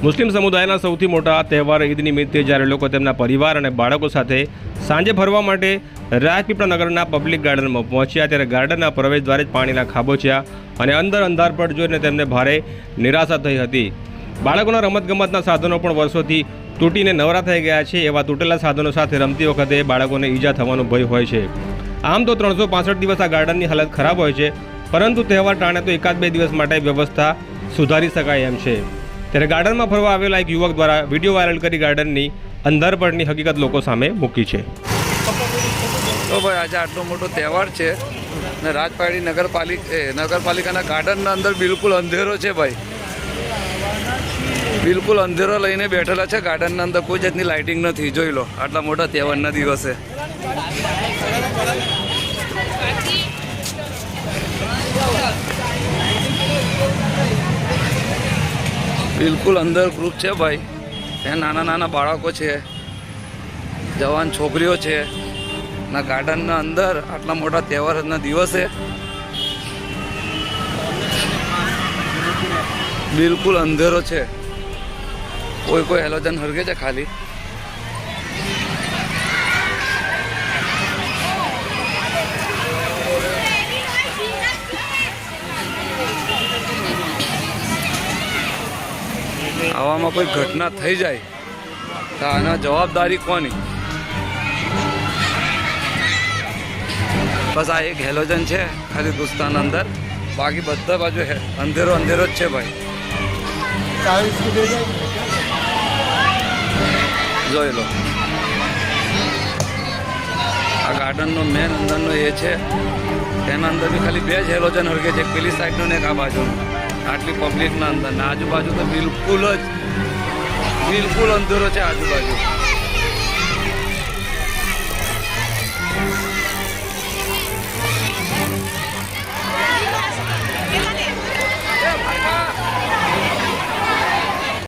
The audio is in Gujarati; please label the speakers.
Speaker 1: મુસ્લિમ સમુદાયના સૌથી મોટા તહેવાર ઈદ નિમિત્તે જ્યારે લોકો તેમના પરિવાર અને બાળકો સાથે સાંજે ફરવા માટે રાજપીપળા નગરના પબ્લિક ગાર્ડનમાં પહોંચ્યા ત્યારે ગાર્ડનના પ્રવેશદ્વારે જ પાણીના ખાબોચ્યા અને અંદર અંધારપટ જોઈને તેમને ભારે નિરાશા થઈ હતી। બાળકોના રમતગમતના સાધનો પણ વર્ષોથી તૂટીને નવરા થઈ ગયા છે। એવા તૂટેલા સાધનો સાથે રમતી વખતે બાળકોને ઈજા થવાનો ભય હોય છે। આમ તો 365 દિવસ આ ગાર્ડનની હાલત ખરાબ હોય છે, પરંતુ તહેવાર ટાણે તો એકાદ બે દિવસ માટે વ્યવસ્થા સુધારી શકાય એમ છે। ત્યારે ગાર્ડનમાં ફરવા આવેલા એક યુવક દ્વારા વિડીયો વાયરલ કરી ગાર્ડનની અંધારપટની હકીકત લોકો સામે મૂકી છે।
Speaker 2: તો ભાઈ આજે આટલો મોટો તહેવાર છે ને રાજપાડી નગરપાલિકાના ગાર્ડનના અંદર બિલકુલ અંધેરો છે ભાઈ, બિલકુલ અંધેરો લઈને બેઠેલા છે ગાર્ડનના અંદર, કોઈ જાતની લાઇટિંગ નથી। જોઈ લો આટલા મોટા તહેવારના દિવસે બિલકુલ અંદર ગ્રુપ છે ભાઈ, ત્યાં નાના નાના બાળકો છે, જવાન છોકરીઓ છે ના ગાર્ડનના અંદર આટલા મોટા તહેવારના દિવસે બિલકુલ અંધેરો છે। કોઈ હેલોજન હરગે છે ખાલી। આવામાં કોઈ ઘટના થઈ જાય તો આના જવાબદારી કોની? બસ આ એક હેલોજન છે ખાલી દુસ્તાન અંદર, બાકી બધા બાજુ અંધેરો અંધેરો જ છે ભાઈ। જોઈ લો આ ગાર્ડનનો મેન અંદરનો એ છે, તેના અંદર બી ખાલી બે જ હેલોજન હરગે છે, પેલી સાઈડનું ને એક આ બાજુનું। આટલી પબ્લિકના અંદર ને આજુબાજુ તો બિલકુલ અંધેરો છે આજુબાજુ।